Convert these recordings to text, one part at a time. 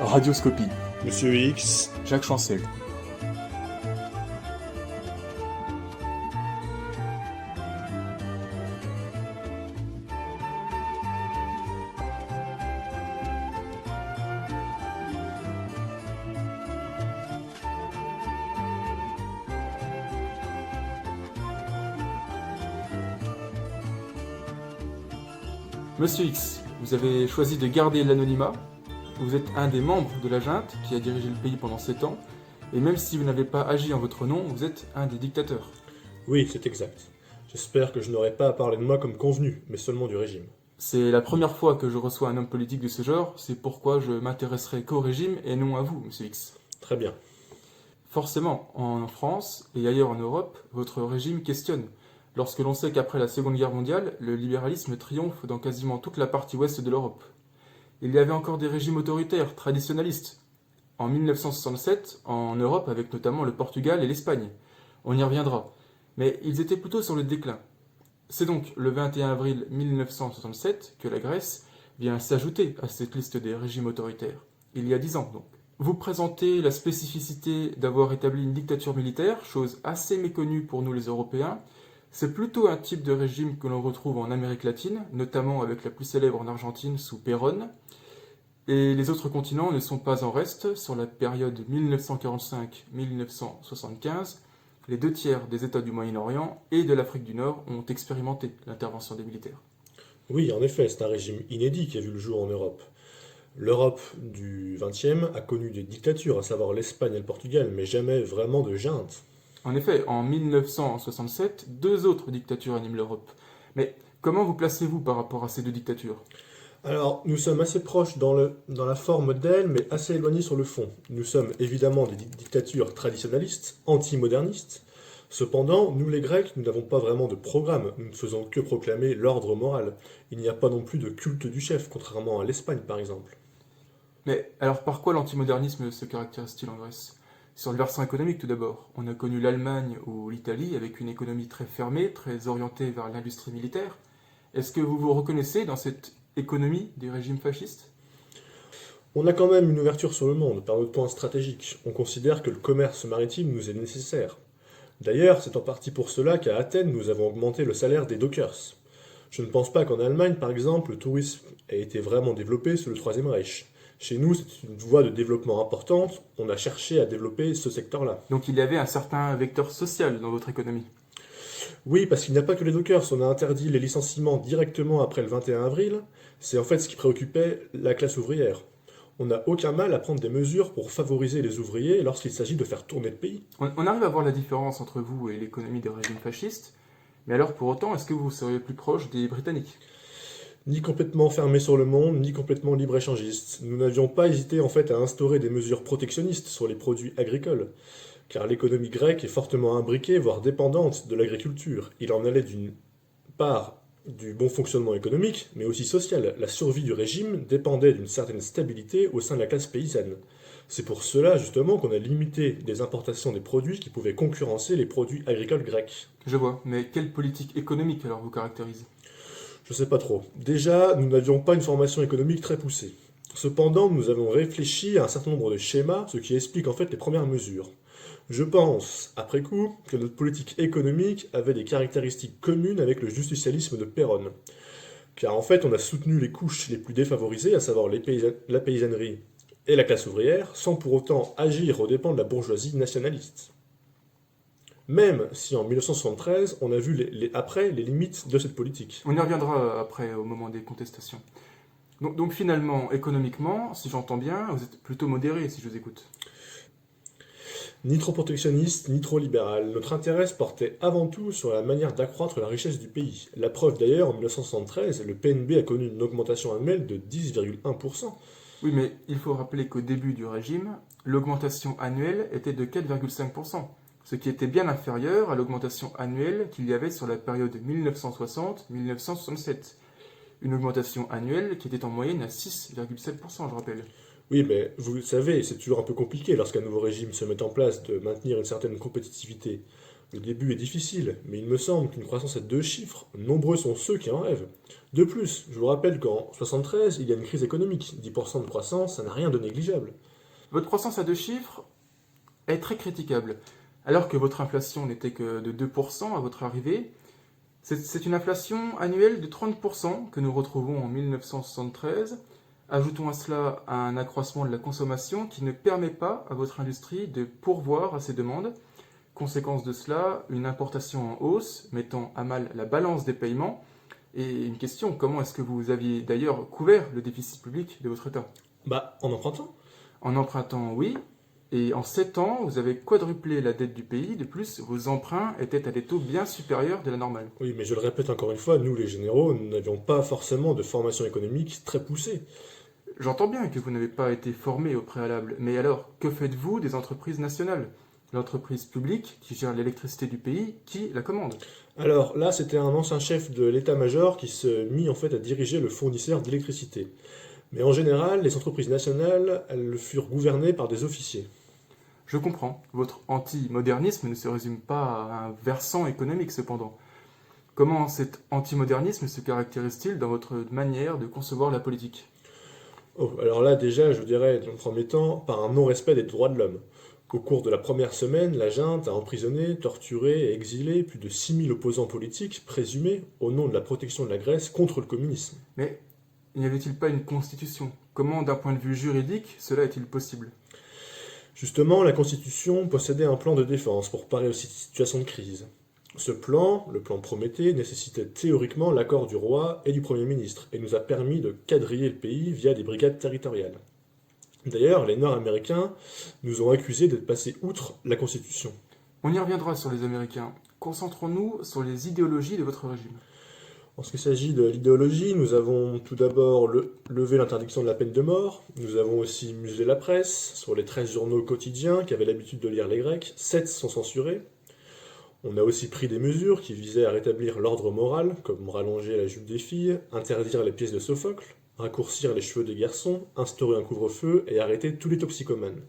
Radioscopie, Monsieur X, Jacques Chancel. Monsieur X, vous avez choisi de garder l'anonymat. Vous êtes un des membres de la junte qui a dirigé le pays pendant 7 ans, et même si vous n'avez pas agi en votre nom, vous êtes un des dictateurs. oui, c'est exact. J'espère que je n'aurai pas à parler de moi comme convenu, mais seulement du régime. C'est la première fois que je reçois un homme politique de ce genre, c'est pourquoi je m'intéresserai qu'au régime et non à vous, Monsieur X. Très bien. Forcément, en France et ailleurs en Europe, votre régime questionne. Lorsque l'on sait qu'après la Seconde Guerre mondiale, le libéralisme triomphe dans quasiment toute la partie ouest de l'Europe. Il y avait encore des régimes autoritaires, traditionnalistes. En 1967, en Europe, avec notamment le Portugal et l'Espagne. On y reviendra. Mais ils étaient plutôt sur le déclin. C'est donc le 21 avril 1967 que la Grèce vient s'ajouter à cette liste des régimes autoritaires. Il y a 10 ans donc. Vous présentez la spécificité d'avoir établi une dictature militaire, chose assez méconnue pour nous les Européens. C'est plutôt un type de régime que l'on retrouve en Amérique latine, notamment avec la plus célèbre en Argentine sous Perón. Et les autres continents ne sont pas en reste. Sur la période 1945-1975, les 2 tiers des États du Moyen-Orient et de l'Afrique du Nord ont expérimenté l'intervention des militaires. Oui, en effet, c'est un régime inédit qui a vu le jour en Europe. L'Europe du XXe a connu des dictatures, à savoir l'Espagne et le Portugal, mais jamais vraiment de junte. En effet, en 1967, 2 autres dictatures animent l'Europe. Mais comment vous placez-vous par rapport à ces 2 dictatures? Alors, nous sommes assez proches dans la forme d'elles, mais assez éloignés sur le fond. Nous sommes évidemment des dictatures traditionnalistes, anti-modernistes. Cependant, nous les Grecs, nous n'avons pas vraiment de programme, nous ne faisons que proclamer l'ordre moral. Il n'y a pas non plus de culte du chef, contrairement à l'Espagne par exemple. Mais alors par quoi l'antimodernisme se caractérise-t-il en Grèce? Sur le versant économique tout d'abord. On a connu l'Allemagne ou l'Italie avec une économie très fermée, très orientée vers l'industrie militaire. Est-ce que vous vous reconnaissez dans cette économie des régimes fascistes? On a quand même une ouverture sur le monde, par notre point stratégique. On considère que le commerce maritime nous est nécessaire. D'ailleurs, c'est en partie pour cela qu'à Athènes, nous avons augmenté le salaire des dockers. Je ne pense pas qu'en Allemagne, par exemple, le tourisme ait été vraiment développé sous le Troisième Reich. Chez nous, c'est une voie de développement importante, on a cherché à développer ce secteur-là. Donc il y avait un certain vecteur social dans votre économie. Oui, parce qu'il n'y a pas que les dockers, on a interdit les licenciements directement après le 21 avril, c'est en fait ce qui préoccupait la classe ouvrière. On n'a aucun mal à prendre des mesures pour favoriser les ouvriers lorsqu'il s'agit de faire tourner le pays. On arrive à voir la différence entre vous et l'économie des régimes fascistes, mais alors pour autant, est-ce que vous seriez plus proche des Britanniques? Ni complètement fermé sur le monde, ni complètement libre-échangiste. Nous n'avions pas hésité en fait à instaurer des mesures protectionnistes sur les produits agricoles, car l'économie grecque est fortement imbriquée, voire dépendante de l'agriculture. Il en allait d'une part du bon fonctionnement économique, mais aussi social. La survie du régime dépendait d'une certaine stabilité au sein de la classe paysanne. C'est pour cela justement qu'on a limité les importations des produits qui pouvaient concurrencer les produits agricoles grecs. Je vois, mais quelle politique économique alors vous caractérise? Je sais pas trop. Déjà, nous n'avions pas une formation économique très poussée. Cependant, nous avons réfléchi à un certain nombre de schémas, ce qui explique en fait les premières mesures. Je pense, après coup, que notre politique économique avait des caractéristiques communes avec le justicialisme de Péronne. Car en fait, on a soutenu les couches les plus défavorisées, à savoir la paysannerie et la classe ouvrière, sans pour autant agir aux dépens de la bourgeoisie nationaliste. Même si en 1973, on a vu après les limites de cette politique. On y reviendra après, au moment des contestations. Donc finalement, économiquement, si j'entends bien, vous êtes plutôt modéré si je vous écoute. Ni trop protectionniste, ni trop libéral. Notre intérêt se portait avant tout sur la manière d'accroître la richesse du pays. La preuve d'ailleurs, en 1973, le PNB a connu une augmentation annuelle de 10,1%. Oui, mais il faut rappeler qu'au début du régime, l'augmentation annuelle était de 4,5%, ce qui était bien inférieur à l'augmentation annuelle qu'il y avait sur la période 1960-1967. Une augmentation annuelle qui était en moyenne à 6,7%, je rappelle. Oui, mais vous le savez, c'est toujours un peu compliqué lorsqu'un nouveau régime se met en place de maintenir une certaine compétitivité. Le début est difficile, mais il me semble qu'une croissance à deux chiffres, nombreux sont ceux qui en rêvent. De plus, je vous rappelle qu'en 73, il y a une crise économique. 10% de croissance, ça n'a rien de négligeable. Votre croissance à deux chiffres est très critiquable. Alors que votre inflation n'était que de 2% à votre arrivée, c'est une inflation annuelle de 30% que nous retrouvons en 1973. Ajoutons à cela un accroissement de la consommation qui ne permet pas à votre industrie de pourvoir à ses demandes. Conséquence de cela, une importation en hausse, mettant à mal la balance des paiements. Et une question, comment est-ce que vous aviez d'ailleurs couvert le déficit public de votre État? En empruntant. En empruntant, oui, et en 7 ans, vous avez quadruplé la dette du pays. De plus, vos emprunts étaient à des taux bien supérieurs de la normale. Oui, mais je le répète encore une fois, nous les généraux, nous n'avions pas forcément de formation économique très poussée. J'entends bien que vous n'avez pas été formé au préalable, mais alors, que faites-vous des entreprises nationales? L'entreprise publique qui gère l'électricité du pays, qui la commande? Alors là, c'était un ancien chef de l'état-major qui se mit en fait à diriger le fournisseur d'électricité. Mais en général, les entreprises nationales, elles furent gouvernées par des officiers. Je comprends, votre anti-modernisme ne se résume pas à un versant économique cependant. Comment cet anti-modernisme se caractérise-t-il dans votre manière de concevoir la politique? Oh, alors là, déjà, je dirais, dans le premier temps, par un non-respect des droits de l'homme. Au cours de la première semaine, la junte a emprisonné, torturé et exilé plus de 6000 opposants politiques présumés au nom de la protection de la Grèce contre le communisme. Mais n'y avait-il pas une constitution? Comment, d'un point de vue juridique, cela est-il possible? Justement, la Constitution possédait un plan de défense pour parer aux situations de crise. Ce plan, le plan Prométhée, nécessitait théoriquement l'accord du roi et du Premier ministre et nous a permis de quadriller le pays via des brigades territoriales. D'ailleurs, les Nord-Américains nous ont accusés d'être passés outre la Constitution. On y reviendra sur les Américains. Concentrons-nous sur les idéologies de votre régime. En ce qui s'agit de l'idéologie, nous avons tout d'abord levé l'interdiction de la peine de mort, nous avons aussi muselé la presse, sur les 13 journaux quotidiens qui avaient l'habitude de lire les Grecs, 7 sont censurés. On a aussi pris des mesures qui visaient à rétablir l'ordre moral, comme rallonger la jupe des filles, interdire les pièces de Sophocle, raccourcir les cheveux des garçons, instaurer un couvre-feu et arrêter tous les toxicomanes.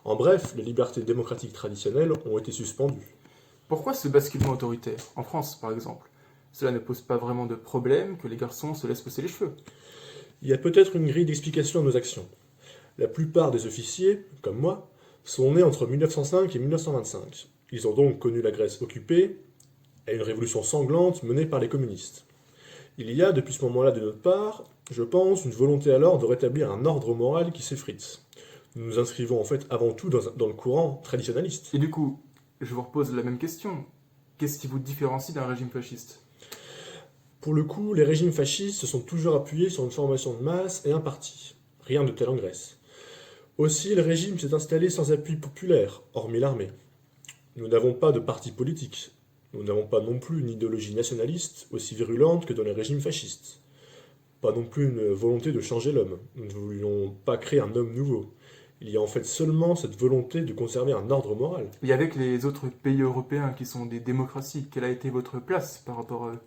En bref, les libertés démocratiques traditionnelles ont été suspendues. Pourquoi ce basculement autoritaire? En France, par exemple. Cela ne pose pas vraiment de problème que les garçons se laissent pousser les cheveux. Il y a peut-être une grille d'explication à nos actions. La plupart des officiers, comme moi, sont nés entre 1905 et 1925. Ils ont donc connu la Grèce occupée et une révolution sanglante menée par les communistes. Il y a, depuis ce moment-là de notre part, je pense, une volonté alors de rétablir un ordre moral qui s'effrite. Nous nous inscrivons en fait avant tout dans le courant traditionnaliste. Et du coup, je vous repose la même question. Qu'est-ce qui vous différencie d'un régime fasciste? Pour le coup, les régimes fascistes se sont toujours appuyés sur une formation de masse et un parti. Rien de tel en Grèce. Aussi, le régime s'est installé sans appui populaire, hormis l'armée. Nous n'avons pas de parti politique. Nous n'avons pas non plus une idéologie nationaliste aussi virulente que dans les régimes fascistes. Pas non plus une volonté de changer l'homme. Nous ne voulions pas créer un homme nouveau. Il y a en fait seulement cette volonté de conserver un ordre moral. Et avec les autres pays européens qui sont des démocraties, quelle a été votre place par rapport à eux?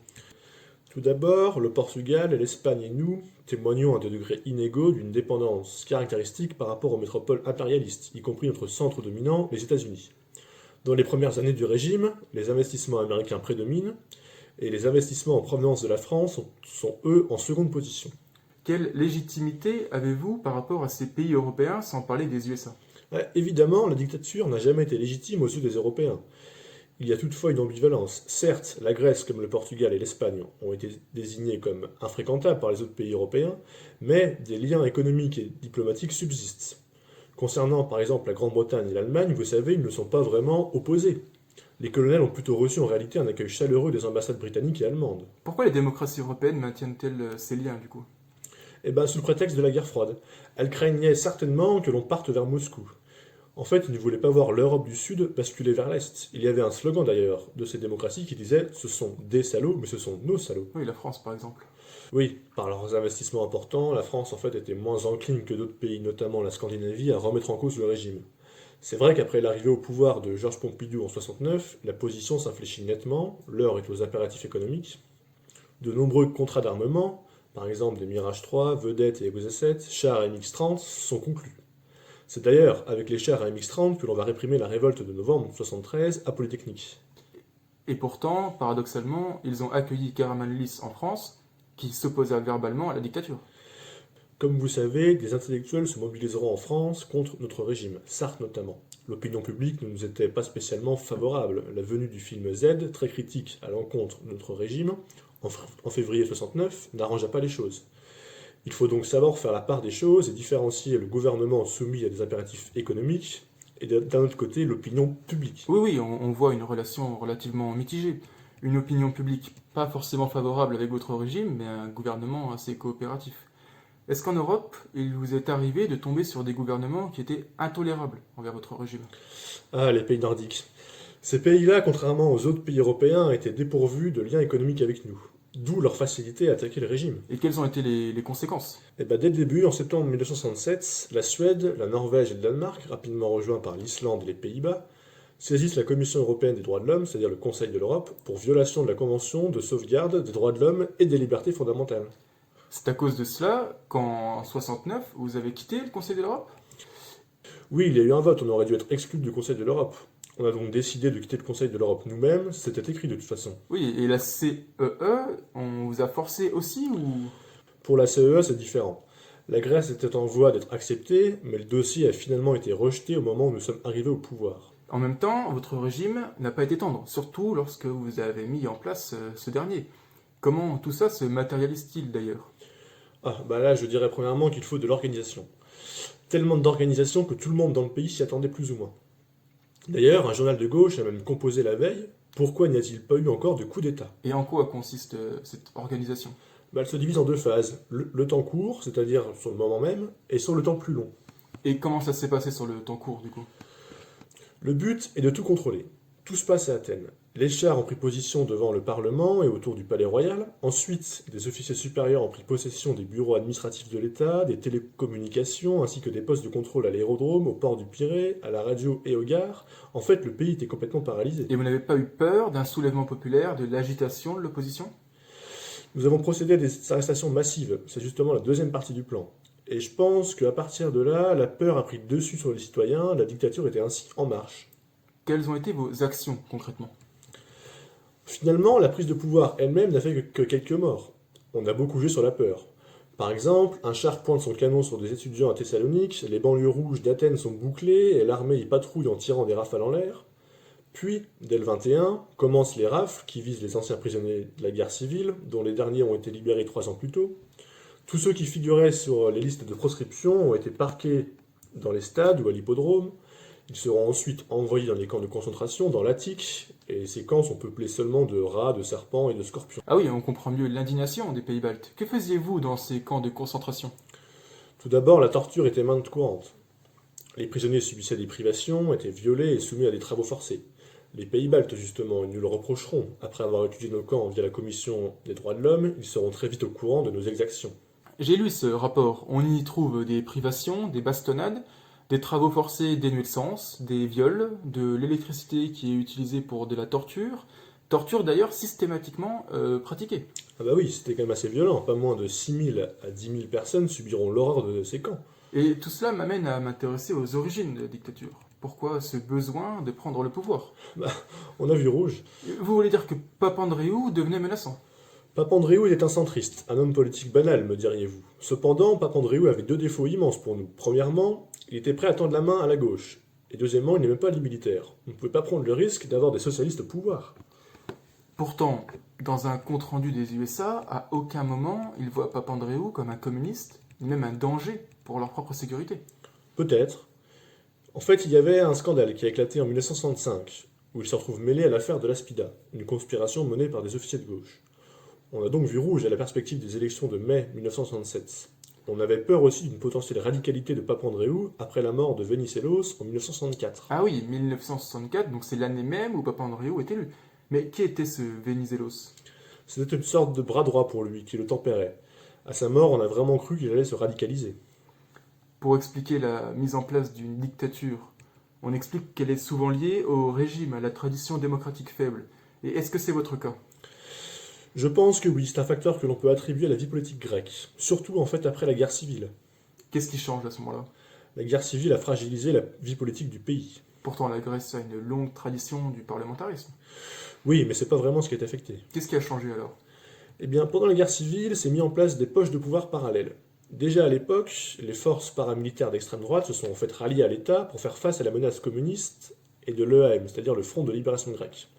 Tout d'abord, le Portugal, l'Espagne et nous témoignons à des degrés inégaux d'une dépendance caractéristique par rapport aux métropoles impérialistes, y compris notre centre dominant, les États-Unis. Dans les premières années du régime, les investissements américains prédominent, et les investissements en provenance de la France sont eux en seconde position. Quelle légitimité avez-vous par rapport à ces pays européens, sans parler des USA? Évidemment, la dictature n'a jamais été légitime aux yeux des Européens. Il y a toutefois une ambivalence. Certes, la Grèce comme le Portugal et l'Espagne ont été désignés comme infréquentables par les autres pays européens, mais des liens économiques et diplomatiques subsistent. Concernant par exemple la Grande-Bretagne et l'Allemagne, vous savez, ils ne sont pas vraiment opposés. Les colonels ont plutôt reçu en réalité un accueil chaleureux des ambassades britanniques et allemandes. Pourquoi les démocraties européennes maintiennent-elles ces liens du coup? Sous le prétexte de la guerre froide. Elles craignaient certainement que l'on parte vers Moscou. En fait, ils ne voulaient pas voir l'Europe du Sud basculer vers l'Est. Il y avait un slogan d'ailleurs de ces démocraties qui disait « ce sont des salauds, mais ce sont nos salauds ». Oui, la France par exemple. Oui, par leurs investissements importants, la France en fait était moins encline que d'autres pays, notamment la Scandinavie, à remettre en cause le régime. C'est vrai qu'après l'arrivée au pouvoir de Georges Pompidou en 69, la position s'infléchit nettement, l'heure est aux impératifs économiques. De nombreux contrats d'armement, par exemple des Mirage 3, Vedette et Exocet 7, chars MX-30, sont conclus. C'est d'ailleurs avec les chars MX-30 que l'on va réprimer la révolte de novembre 1973 à Polytechnique. Et pourtant, paradoxalement, ils ont accueilli Karamanlis en France, qui s'opposa verbalement à la dictature. Comme vous savez, des intellectuels se mobiliseront en France contre notre régime, Sartre notamment. L'opinion publique ne nous était pas spécialement favorable. La venue du film Z, très critique à l'encontre de notre régime, en février 69, n'arrangea pas les choses. Il faut donc savoir faire la part des choses et différencier le gouvernement soumis à des impératifs économiques et d'un autre côté l'opinion publique. Oui, oui, on voit une relation relativement mitigée. Une opinion publique pas forcément favorable avec votre régime, mais un gouvernement assez coopératif. Est-ce qu'en Europe, il vous est arrivé de tomber sur des gouvernements qui étaient intolérables envers votre régime? Ah, les pays nordiques. Ces pays-là, contrairement aux autres pays européens, étaient dépourvus de liens économiques avec nous. D'où leur facilité à attaquer le régime. Et quelles ont été les conséquences? Et ben, dès le début, en septembre 1967, la Suède, la Norvège et le Danemark, rapidement rejoints par l'Islande et les Pays-Bas, saisissent la Commission européenne des droits de l'homme, c'est-à-dire le Conseil de l'Europe, pour violation de la Convention de sauvegarde des droits de l'homme et des libertés fondamentales. C'est à cause de cela qu'en 69, vous avez quitté le Conseil de l'Europe? Oui, il y a eu un vote, on aurait dû être exclu du Conseil de l'Europe. On a donc décidé de quitter le Conseil de l'Europe nous-mêmes, c'était écrit de toute façon. Oui, et la CEE, on vous a forcé aussi ou... Pour la CEE, c'est différent. La Grèce était en voie d'être acceptée, mais le dossier a finalement été rejeté au moment où nous sommes arrivés au pouvoir. En même temps, votre régime n'a pas été tendre, surtout lorsque vous avez mis en place ce dernier. Comment tout ça se matérialise-t-il d'ailleurs? Ah, bah là, je dirais premièrement qu'il faut de l'organisation. Tellement d'organisation que tout le monde dans le pays s'y attendait plus ou moins. D'ailleurs, un journal de gauche a même composé la veille: pourquoi n'y a-t-il pas eu encore de coup d'État? Et en quoi consiste cette organisation? Bah, elle se divise en deux phases. Le temps court, c'est-à-dire sur le moment même, et sur le temps plus long. Et comment ça s'est passé sur le temps court du coup? Le but est de tout contrôler. Tout se passe à Athènes. Les chars ont pris position devant le Parlement et autour du Palais Royal. Ensuite, des officiers supérieurs ont pris possession des bureaux administratifs de l'État, des télécommunications, ainsi que des postes de contrôle à l'aérodrome, au port du Pirée, à la radio et aux gares. En fait, le pays était complètement paralysé. Et vous n'avez pas eu peur d'un soulèvement populaire, de l'agitation de l'opposition? Nous avons procédé à des arrestations massives. C'est justement la deuxième partie du plan. Et je pense qu'à partir de là, la peur a pris le dessus sur les citoyens, la dictature était ainsi en marche. Quelles ont été vos actions concrètement? Finalement, la prise de pouvoir elle-même n'a fait que quelques morts. On a beaucoup joué sur la peur. Par exemple, un char pointe son canon sur des étudiants à Thessalonique, les banlieues rouges d'Athènes sont bouclées et l'armée y patrouille en tirant des rafales en l'air. Puis, dès le 21, commencent les rafles qui visent les anciens prisonniers de la guerre civile, dont les derniers ont été libérés 3 ans plus tôt. Tous ceux qui figuraient sur les listes de proscription ont été parqués dans les stades ou à l'hippodrome. Ils seront ensuite envoyés dans les camps de concentration, dans l'Attique, et ces camps sont peuplés seulement de rats, de serpents et de scorpions. Ah oui, on comprend mieux l'indignation des pays baltes. Que faisiez-vous dans ces camps de concentration? Tout d'abord, la torture était maintes courante. Les prisonniers subissaient des privations, étaient violés et soumis à des travaux forcés. Les pays baltes, justement, ils nous le reprocheront. Après avoir étudié nos camps via la Commission des droits de l'homme, ils seront très vite au courant de nos exactions. J'ai lu ce rapport. On y trouve des privations, des bastonnades, des travaux forcés dénués de sens, des viols, de l'électricité qui est utilisée pour de la torture. Torture d'ailleurs systématiquement pratiquée. Ah bah oui, c'était quand même assez violent. Pas moins de 6 000 à 10 000 personnes subiront l'horreur de ces camps. Et tout cela m'amène à m'intéresser aux origines de la dictature. Pourquoi ce besoin de prendre le pouvoir? On a vu rouge. Vous voulez dire que Papandréou devenait menaçant? Papandréou était un centriste, un homme politique banal, me diriez-vous. Cependant, Papandréou avait deux défauts immenses pour nous. Premièrement, il était prêt à tendre la main à la gauche. Et deuxièmement, il n'aimait pas les militaires. On ne pouvait pas prendre le risque d'avoir des socialistes au pouvoir. Pourtant, dans un compte-rendu des USA, à aucun moment ils voient Papandréou comme un communiste, ni même un danger pour leur propre sécurité. Peut-être. En fait, il y avait un scandale qui a éclaté en 1965, où il se retrouve mêlé à l'affaire de l'Aspida, une conspiration menée par des officiers de gauche. On a donc vu rouge à la perspective des élections de mai 1967. On avait peur aussi d'une potentielle radicalité de Papandréou après la mort de Venizelos en 1964. Ah oui, 1964, donc c'est l'année même où Papandréou est élu. Mais qui était ce Venizelos? C'était une sorte de bras droit pour lui, qui le tempérait. À sa mort, on a vraiment cru qu'il allait se radicaliser. Pour expliquer la mise en place d'une dictature, on explique qu'elle est souvent liée au régime, à la tradition démocratique faible. Et est-ce que c'est votre cas? Je pense que oui, c'est un facteur que l'on peut attribuer à la vie politique grecque, surtout en fait après la guerre civile. Qu'est-ce qui change à ce moment-là? La guerre civile a fragilisé la vie politique du pays. Pourtant, la Grèce a une longue tradition du parlementarisme. Oui, mais c'est pas vraiment ce qui est affecté. Qu'est-ce qui a changé alors? Eh bien, pendant la guerre civile, s'est mis en place des poches de pouvoir parallèles. Déjà à l'époque, les forces paramilitaires d'extrême droite se sont en fait ralliées à l'État pour faire face à la menace communiste et de l'EAM, c'est-à-dire le Front de libération grecque.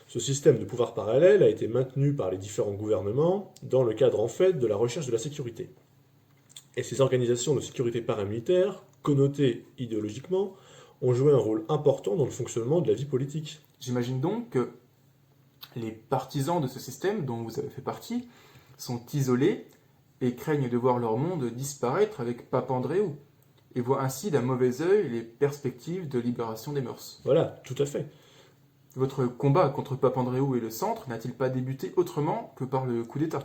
Ce système de pouvoir parallèle a été maintenu par les différents gouvernements dans le cadre en fait de la recherche de la sécurité. Et ces organisations de sécurité paramilitaire, connotées idéologiquement, ont joué un rôle important dans le fonctionnement de la vie politique. J'imagine donc que les partisans de ce système, dont vous avez fait partie, sont isolés et craignent de voir leur monde disparaître avec Papandréou, et voient ainsi d'un mauvais œil les perspectives de libération des mœurs. Voilà, tout à fait. Votre combat contre Papandréou et le centre n'a-t-il pas débuté autrement que par le coup d'État?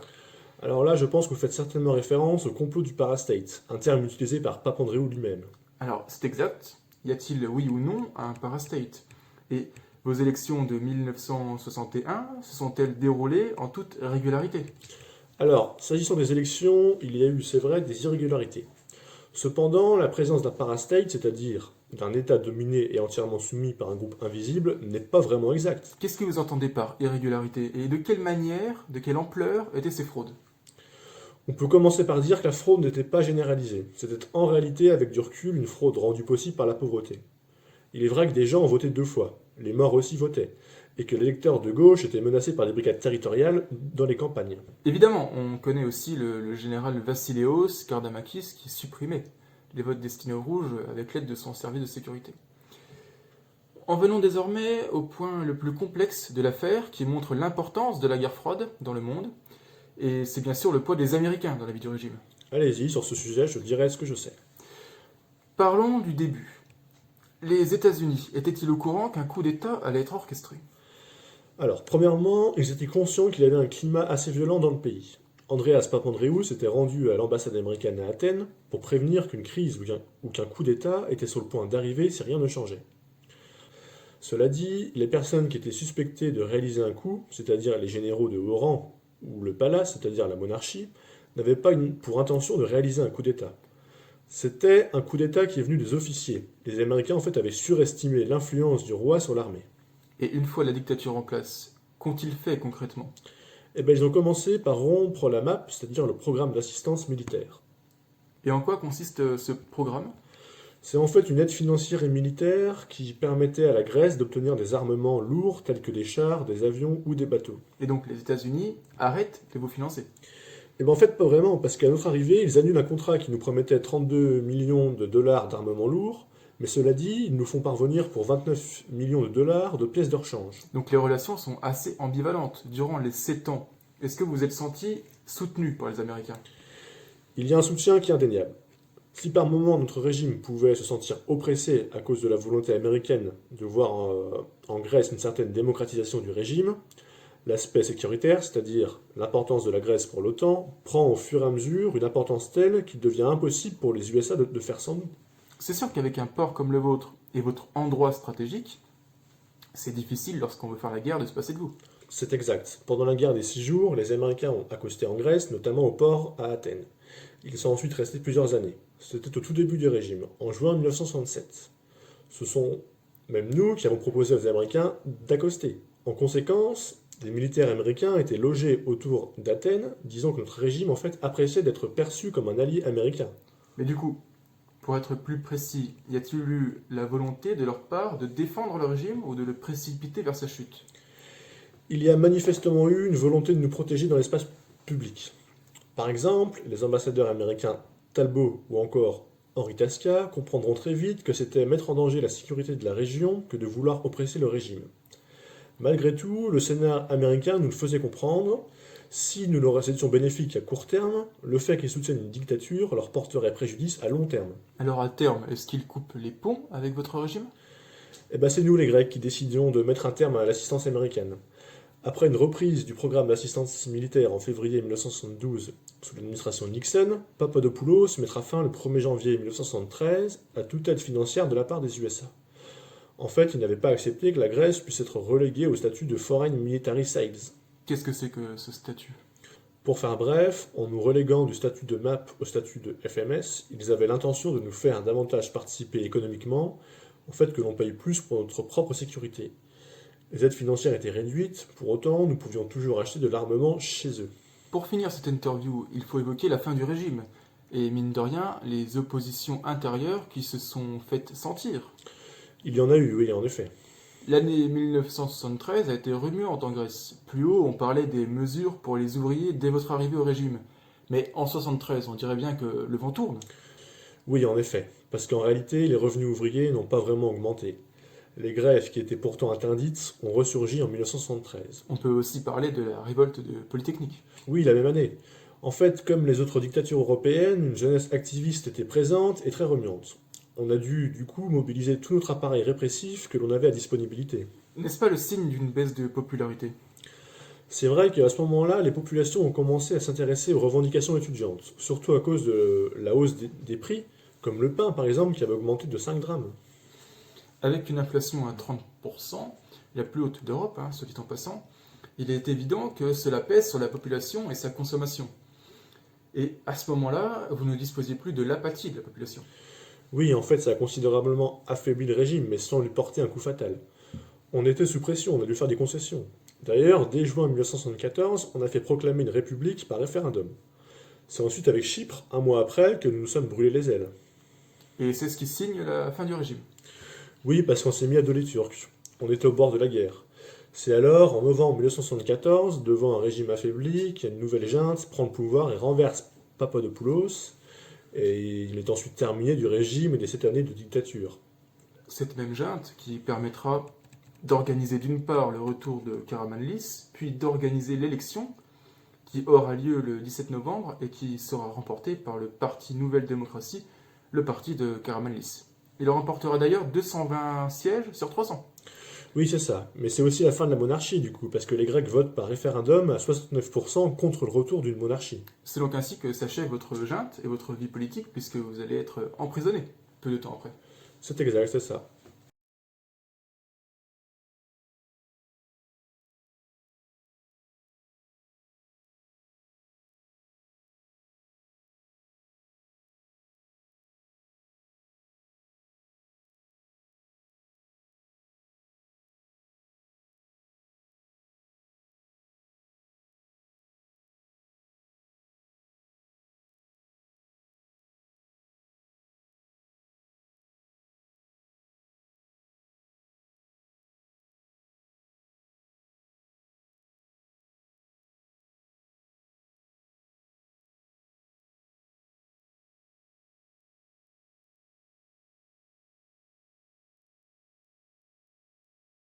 Alors là, je pense que vous faites certainement référence au complot du parastate, un terme utilisé par Papandréou lui-même. Alors, c'est exact. Y a-t-il, oui ou non, un parastate? Et vos élections de 1961 se sont-elles déroulées en toute régularité? Alors, s'agissant des élections, il y a eu, c'est vrai, des irrégularités. Cependant, la présence d'un parastate, c'est-à-dire d'un État dominé et entièrement soumis par un groupe invisible, n'est pas vraiment exacte. Qu'est-ce que vous entendez par irrégularité? Et de quelle manière, de quelle ampleur étaient ces fraudes? On peut commencer par dire que la fraude n'était pas généralisée. C'était en réalité, avec du recul, une fraude rendue possible par la pauvreté. Il est vrai que des gens ont voté 2 fois, les morts aussi votaient, et que l'électeur de gauche était menacé par des brigades territoriales dans les campagnes. Évidemment, on connaît aussi le général Vassileos Kardamakis qui supprimait les votes destinés aux rouges avec l'aide de son service de sécurité. En venons désormais au point le plus complexe de l'affaire qui montre l'importance de la guerre froide dans le monde, et c'est bien sûr le poids des Américains dans la vie du régime. Allez-y, sur ce sujet, je dirai ce que je sais. Parlons du début. Les États-Unis étaient-ils au courant qu'un coup d'État allait être orchestré? Alors, premièrement, ils étaient conscients qu'il y avait un climat assez violent dans le pays. Andreas Papandréou s'était rendu à l'ambassade américaine à Athènes pour prévenir qu'une crise ou qu'un coup d'État était sur le point d'arriver si rien ne changeait. Cela dit, les personnes qui étaient suspectées de réaliser un coup, c'est-à-dire les généraux de haut rang ou le palace, c'est-à-dire la monarchie, n'avaient pas pour intention de réaliser un coup d'État. C'était un coup d'État qui est venu des officiers. Les Américains en fait avaient surestimé l'influence du roi sur l'armée. Et une fois la dictature en place, qu'ont-ils fait concrètement? Eh bien, ils ont commencé par rompre la MAP, c'est-à-dire le programme d'assistance militaire. Et en quoi consiste ce programme? C'est en fait une aide financière et militaire qui permettait à la Grèce d'obtenir des armements lourds tels que des chars, des avions ou des bateaux. Et donc les États-Unis arrêtent de vous financer. Et bien en fait pas vraiment, parce qu'à notre arrivée, ils annulent un contrat qui nous promettait 32 millions de dollars d'armements lourds, mais cela dit, ils nous font parvenir pour 29 millions de dollars de pièces de rechange. Donc les relations sont assez ambivalentes durant les 7 ans. Est-ce que vous vous êtes senti soutenu par les Américains? Il y a un soutien qui est indéniable. Si par moment notre régime pouvait se sentir oppressé à cause de la volonté américaine de voir en Grèce une certaine démocratisation du régime, l'aspect sécuritaire, c'est-à-dire l'importance de la Grèce pour l'OTAN, prend au fur et à mesure une importance telle qu'il devient impossible pour les USA de faire sans nous. C'est sûr qu'avec un port comme le vôtre et votre endroit stratégique, c'est difficile lorsqu'on veut faire la guerre de se passer de vous. C'est exact. Pendant la guerre des 6 jours, les Américains ont accosté en Grèce, notamment au port à Athènes. Ils sont ensuite restés plusieurs années. C'était au tout début du régime, en juin 1967. Ce sont même nous qui avons proposé aux Américains d'accoster. En conséquence, des militaires américains étaient logés autour d'Athènes, disant que notre régime en fait appréciait d'être perçu comme un allié américain. Mais du coup, pour être plus précis, y a-t-il eu la volonté de leur part de défendre le régime ou de le précipiter vers sa chute? Il y a manifestement eu une volonté de nous protéger dans l'espace public. Par exemple, les ambassadeurs américains Talbot ou encore Henri Tasca comprendront très vite que c'était mettre en danger la sécurité de la région que de vouloir oppresser le régime. Malgré tout, le Sénat américain nous le faisait comprendre. Si nous leur étions bénéfiques à court terme, le fait qu'ils soutiennent une dictature leur porterait préjudice à long terme. Alors à terme, est-ce qu'ils coupent les ponts avec votre régime? Eh ben c'est nous les Grecs qui décidions de mettre un terme à l'assistance américaine. Après une reprise du programme d'assistance militaire en février 1972 sous l'administration Nixon, Papadopoulos mettra fin le 1er janvier 1973 à toute aide financière de la part des USA. En fait, il n'avait pas accepté que la Grèce puisse être reléguée au statut de Foreign Military Sales. Qu'est-ce que c'est que ce statut? Pour faire bref, en nous reléguant du statut de MAP au statut de FMS, ils avaient l'intention de nous faire davantage participer économiquement en fait que l'on paye plus pour notre propre sécurité. Les aides financières étaient réduites, pour autant nous pouvions toujours acheter de l'armement chez eux. Pour finir cette interview, il faut évoquer la fin du régime, et mine de rien, les oppositions intérieures qui se sont faites sentir. Il y en a eu, oui, en effet. L'année 1973 a été remuante en Grèce. Plus haut, on parlait des mesures pour les ouvriers dès votre arrivée au régime. Mais en 73, on dirait bien que le vent tourne. Oui, en effet, parce qu'en réalité, les revenus ouvriers n'ont pas vraiment augmenté. Les grèves, qui étaient pourtant interdites, ont ressurgi en 1973. On peut aussi parler de la révolte de Polytechnique. Oui, la même année. En fait, comme les autres dictatures européennes, une jeunesse activiste était présente et très remuante. On a dû, du coup, mobiliser tout notre appareil répressif que l'on avait à disponibilité. N'est-ce pas le signe d'une baisse de popularité? C'est vrai qu'à ce moment-là, les populations ont commencé à s'intéresser aux revendications étudiantes, surtout à cause de la hausse des prix, comme le pain par exemple, qui avait augmenté de 5 grammes. Avec une inflation à 30%, la plus haute d'Europe, ce dit en passant, il est évident que cela pèse sur la population et sa consommation. Et à ce moment-là, vous ne disposiez plus de l'apathie de la population. Oui, en fait, ça a considérablement affaibli le régime, mais sans lui porter un coup fatal. On était sous pression, on a dû faire des concessions. D'ailleurs, dès juin 1974, on a fait proclamer une république par référendum. C'est ensuite avec Chypre, un mois après, que nous nous sommes brûlés les ailes. Et c'est ce qui signe la fin du régime. Oui, parce qu'on s'est mis à dos les Turcs. On était au bord de la guerre. C'est alors, en novembre 1974, devant un régime affaibli, qu'il y a une nouvelle junte prend le pouvoir et renverse Papadopoulos, et il est ensuite terminé du régime et des 7 années de dictature. Cette même junte qui permettra d'organiser d'une part le retour de Karamanlis, puis d'organiser l'élection qui aura lieu le 17 novembre et qui sera remportée par le parti Nouvelle Démocratie, le parti de Karamanlis. Il remportera d'ailleurs 220 sièges sur 300. Oui, c'est ça. Mais c'est aussi la fin de la monarchie, du coup, parce que les Grecs votent par référendum à 69% contre le retour d'une monarchie. C'est donc ainsi que s'achève votre junte et votre vie politique, puisque vous allez être emprisonné peu de temps après. C'est exact, c'est ça.